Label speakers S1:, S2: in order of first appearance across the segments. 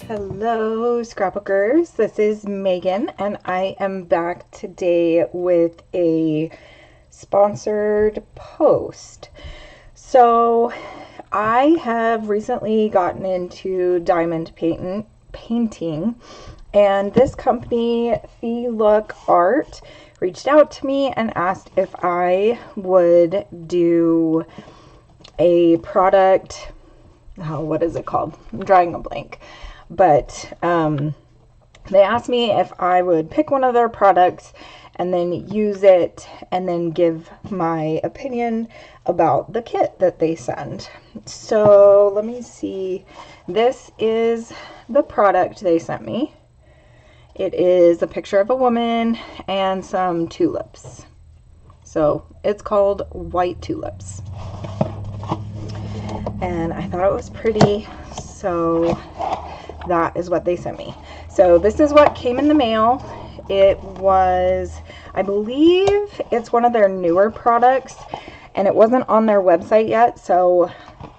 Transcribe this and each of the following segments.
S1: Hello Scrapbookers, this is Megan and I am back today with a sponsored post. So I have recently gotten into diamond painting, and this company, FEELOOK Art, reached out to me and asked if I would do a product. Oh, what is it called? I'm drawing a blank. But they asked me if I would pick one of their products and then use it and then give my opinion about the kit that they send. So let me see. This is the product they sent me. It is a picture of a woman and some tulips. So it's called White Tulips. And I thought it was pretty, so that is what they sent me. So this is what came in the mail. It was, I believe it's one of their newer products, and it wasn't on their website yet, so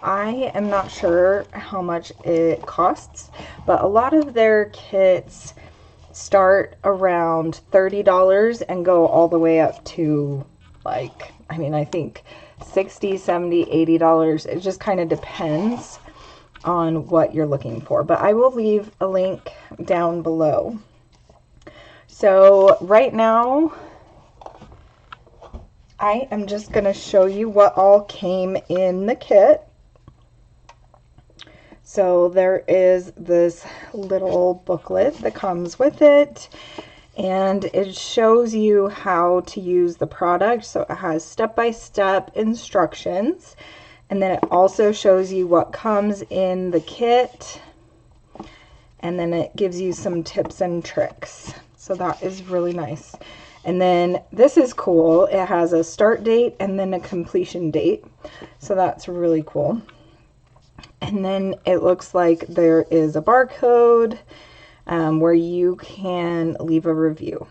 S1: I am not sure how much it costs, but a lot of their kits start around $30 and go all the way up to, like, I think $60, $70, $80. It just kind of depends on what you're looking for, but I will leave a link down below. So right now I am just going to show you what all came in the kit. So there is this little booklet that comes with it, and it shows you how to use the product. So it has step-by-step instructions, and then it also shows you what comes in the kit, and then it gives you some tips and tricks. So that is really nice. And then this is cool. It has a start date and then a completion date. So that's really cool. And then it looks like there is a barcode where you can leave a review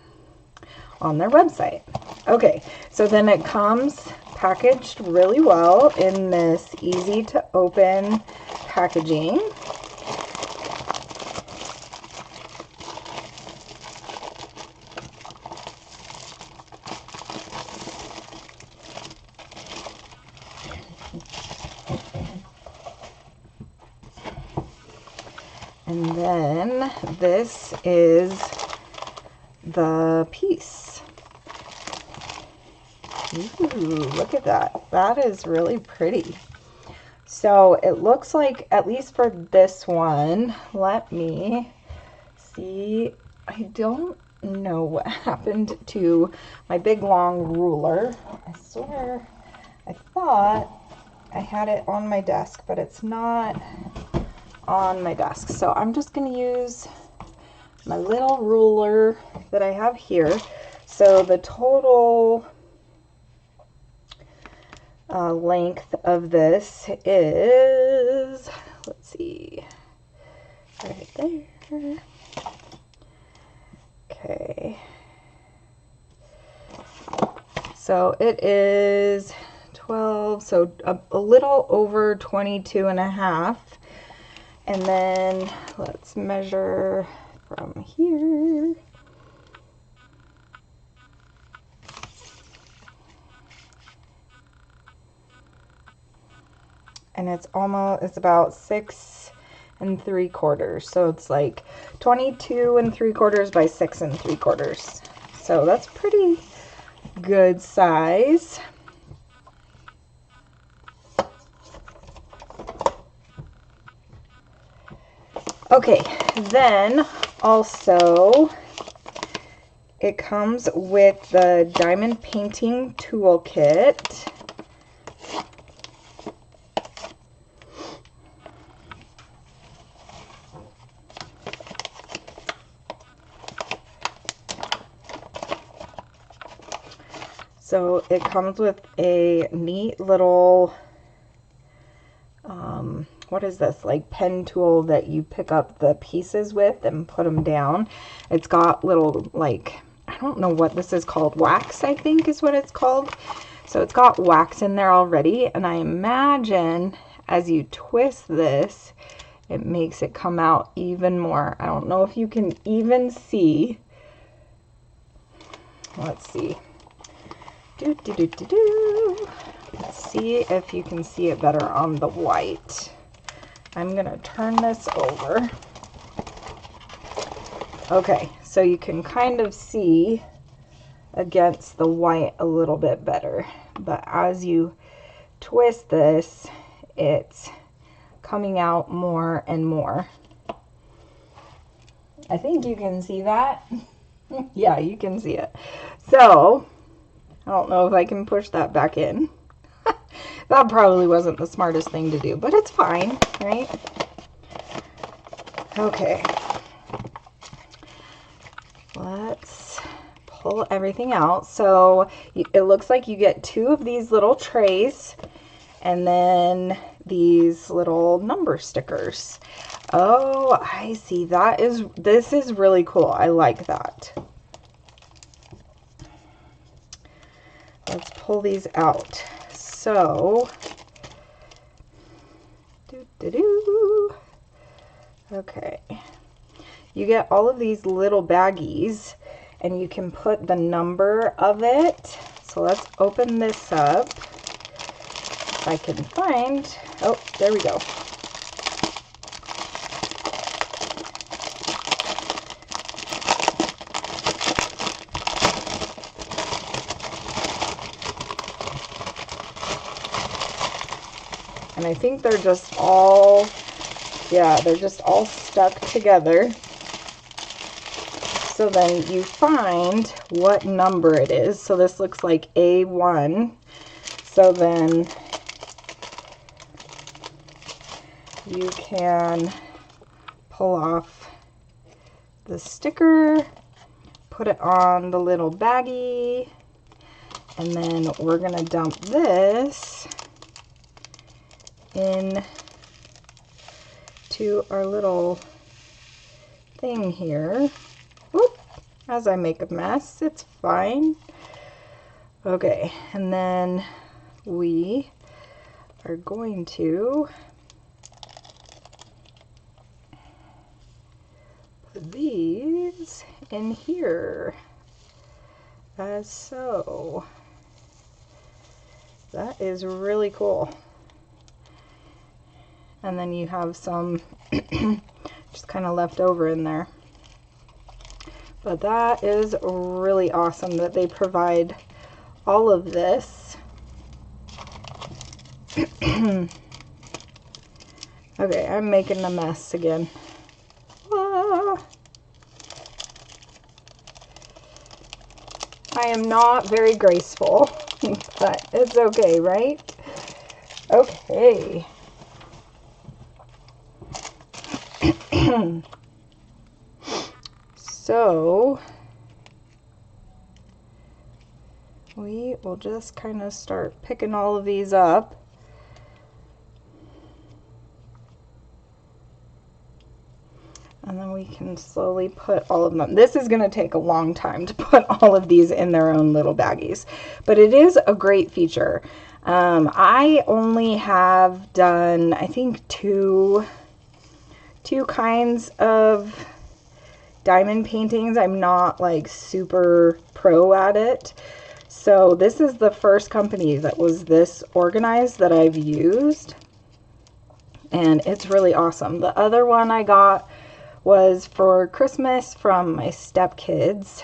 S1: on their website. Okay, so then it comes packaged really well in this easy to open packaging. And then this is the piece. Ooh, look at that. That is really pretty. So it looks like, at least for this one, let me see. I don't know what happened to my big long ruler. I swear I thought I had it on my desk, but it's not on my desk. So I'm just going to use my little ruler that I have here. So the total length of this is, let's see, right there. Okay. So it is 12, so a little over 22.5. And then let's measure from here. And it's about 6 3/4. So it's like 22 3/4 by 6 3/4. So that's pretty good size. Okay, then also it comes with the diamond painting toolkit. So it comes with a neat little what is this, like pen tool that you pick up the pieces with and put them down. It's got little, like, I don't know what this is called, wax I think is what it's called. So it's got wax in there already, and I imagine as you twist this, it makes it come out even more. I don't know if you can even see. Let's see. Let's see if you can see it better on the white. I'm gonna turn this over. Okay, so you can kind of see against the white a little bit better, but as you twist this, it's coming out more and more. I think you can see that. Yeah, you can see it. So I don't know if I can push that back in. That probably wasn't the smartest thing to do, but it's fine, right? Okay, let's pull everything out. So it looks like you get 2 of these little trays and then these little number stickers. Oh, I see. This is really cool. I like that. Let's pull these out. So, okay. You get all of these little baggies and you can put the number of it. So let's open this up. If I can find, oh, there we go. And I think they're just all, yeah, they're just all stuck together. So then you find what number it is. So this looks like A1. So then you can pull off the sticker, put it on the little baggie, and then we're gonna dump this in to our little thing here. Whoop, as I make a mess, it's fine. Okay, and then we are going to put these in here as so. That is really cool. And then you have some just kind of left over in there. But that is really awesome that they provide all of this. Okay, I'm making a mess again. Ah. I am not very graceful, but it's okay, right? Okay. So we will just kind of start picking all of these up. And then we can slowly put all of them. This is going to take a long time to put all of these in their own little baggies, but it is a great feature. I only have done, I think, two kinds of diamond paintings. I'm not like super pro at it. So this is the first company that was this organized that I've used. And it's really awesome. The other one I got was for Christmas from my stepkids.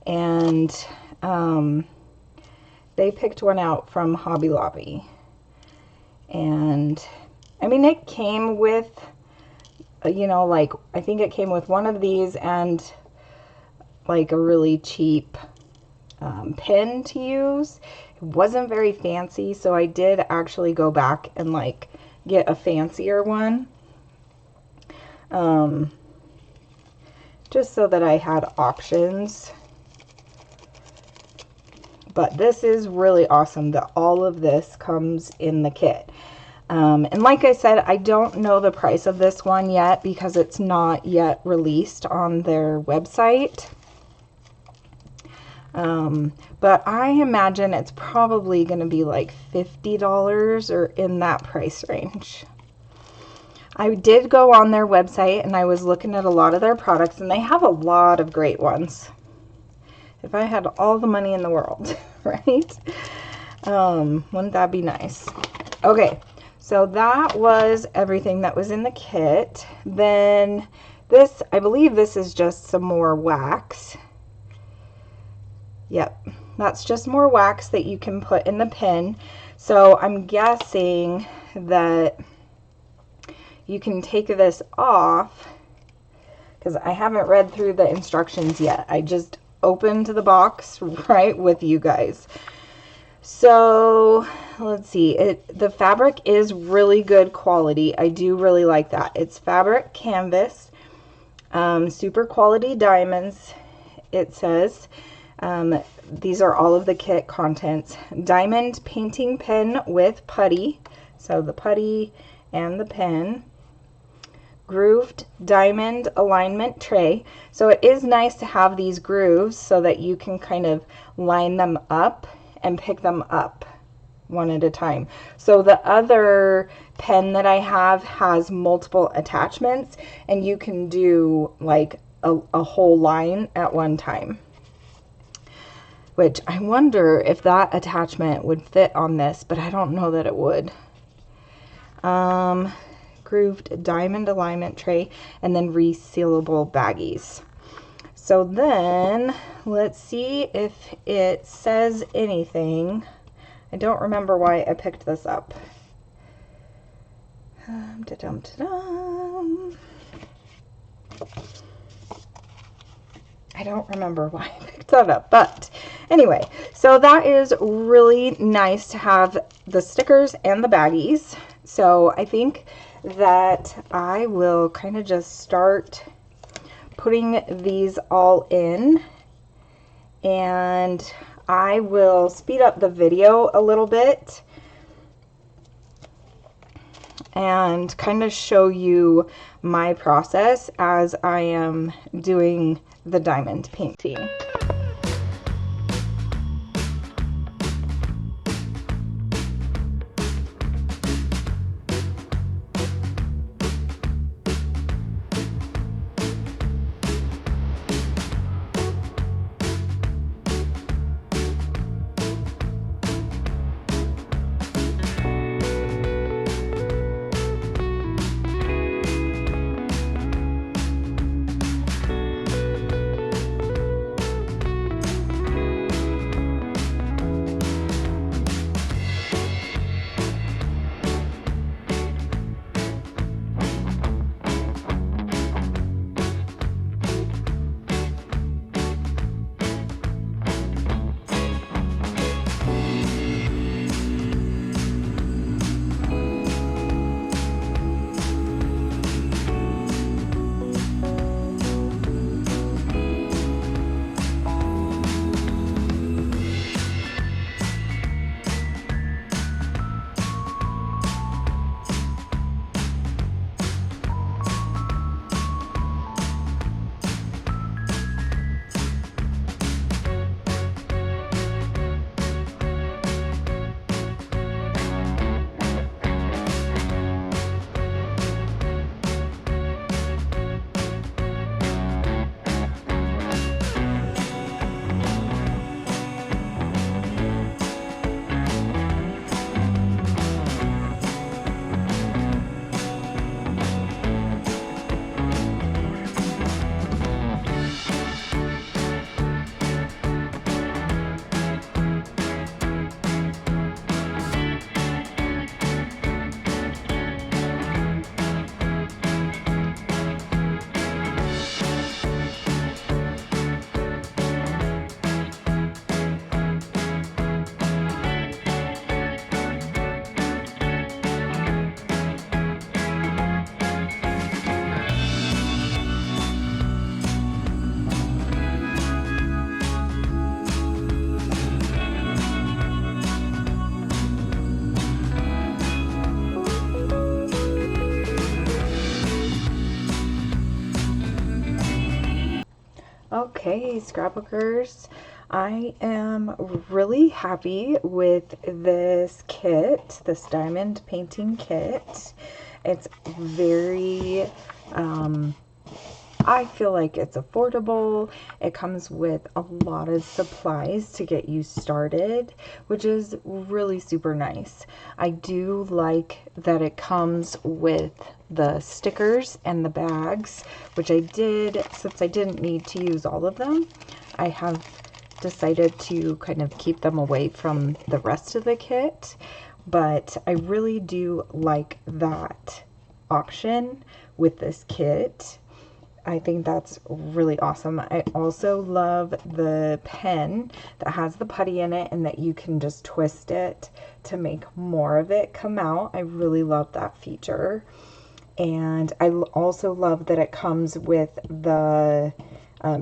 S1: And they picked one out from Hobby Lobby. And I mean, it came with, you know, like, I think it came with one of these and like a really cheap pen to use. It wasn't very fancy, so I did actually go back and like get a fancier one, just so that I had options. But this is really awesome that all of this comes in the kit. And like I said, I don't know the price of this one yet because it's not yet released on their website. But I imagine it's probably going to be like $50 or in that price range. I did go on their website and I was looking at a lot of their products, and they have a lot of great ones. If I had all the money in the world, right? Wouldn't that be nice? Okay, so that was everything that was in the kit. Then this, I believe this is just some more wax. Yep, that's just more wax that you can put in the pin. So I'm guessing that you can take this off, because I haven't read through the instructions yet. I just opened the box right with you guys. So let's see, the fabric is really good quality. I do really like that. It's fabric canvas, super quality diamonds, it says. These are all of the kit contents. Diamond painting pen with putty, so the putty and the pen. Grooved diamond alignment tray. So it is nice to have these grooves so that you can kind of line them up and pick them up one at a time. So the other pen that I have has multiple attachments, and you can do like a whole line at one time, which I wonder if that attachment would fit on this, but I don't know that it would. Grooved diamond alignment tray, and then resealable baggies. So then let's see if it says anything. I don't remember why I picked this up. I don't remember why I picked that up, but anyway, so that is really nice to have the stickers and the baggies. So I think that I will kind of just start putting these all in, and I will speed up the video a little bit and kind of show you my process as I am doing the diamond painting. Okay, scrapbookers, I am really happy with this kit, this diamond painting kit. It's very, I feel like it's affordable. It comes with a lot of supplies to get you started, which is really super nice. I do like that it comes with the stickers and the bags, which I did, since I didn't need to use all of them, I have decided to kind of keep them away from the rest of the kit. But I really do like that option with this kit. I think that's really awesome. I also love the pen that has the putty in it and that you can just twist it to make more of it come out. I really love that feature. And I also love that it comes with the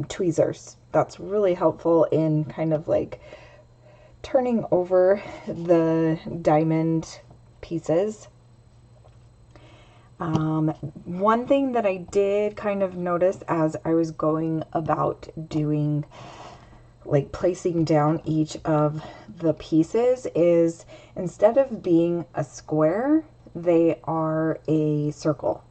S1: tweezers. That's really helpful in kind of like turning over the diamond pieces. One thing that I did kind of notice as I was going about doing, like placing down each of the pieces, is instead of being a square, they are a circle,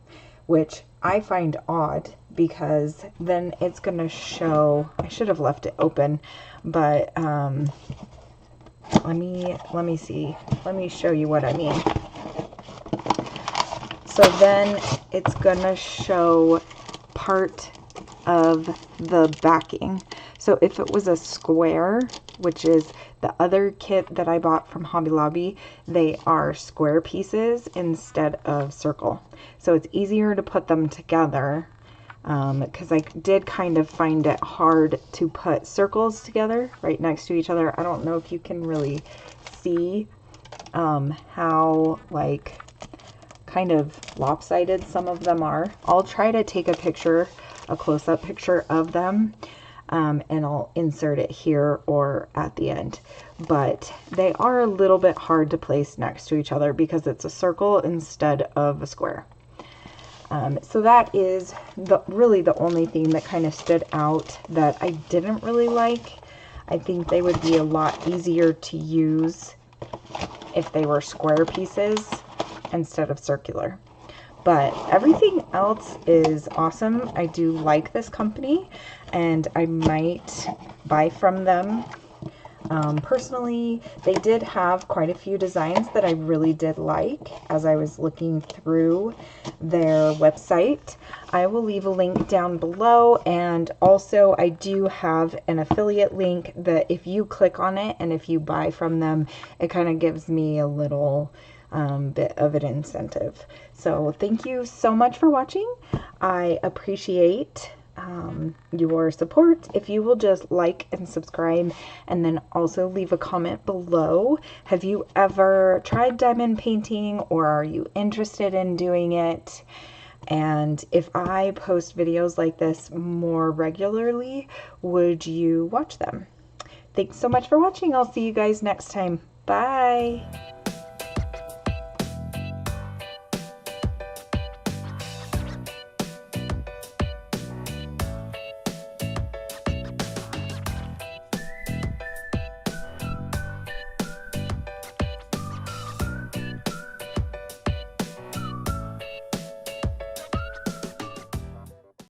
S1: which I find odd because then it's going to show, I should have left it open, but let me see. Let me show you what I mean. So then it's gonna show part of the backing. So if it was a square, which is the other kit that I bought from Hobby Lobby, they are square pieces instead of circle. So it's easier to put them together, because I did kind of find it hard to put circles together right next to each other. I don't know if you can really see how like kind of lopsided some of them are. I'll try to take a picture, a close-up picture of them, and I'll insert it here or at the end. But they are a little bit hard to place next to each other because it's a circle instead of a square. So that is really the only thing that kind of stood out that I didn't really like. I think they would be a lot easier to use if they were square pieces instead of circular. But everything else is awesome. I do like this company and I might buy from them. Personally, they did have quite a few designs that I really did like as I was looking through their website. I will leave a link down below, and also I do have an affiliate link that if you click on it and if you buy from them, it kind of gives me a little bit of an incentive. So thank you so much for watching. I appreciate your support. If you will just like and subscribe, and then also leave a comment below. Have you ever tried diamond painting, or are you interested in doing it? And if I post videos like this more regularly, would you watch them? Thanks so much for watching. I'll see you guys next time. Bye.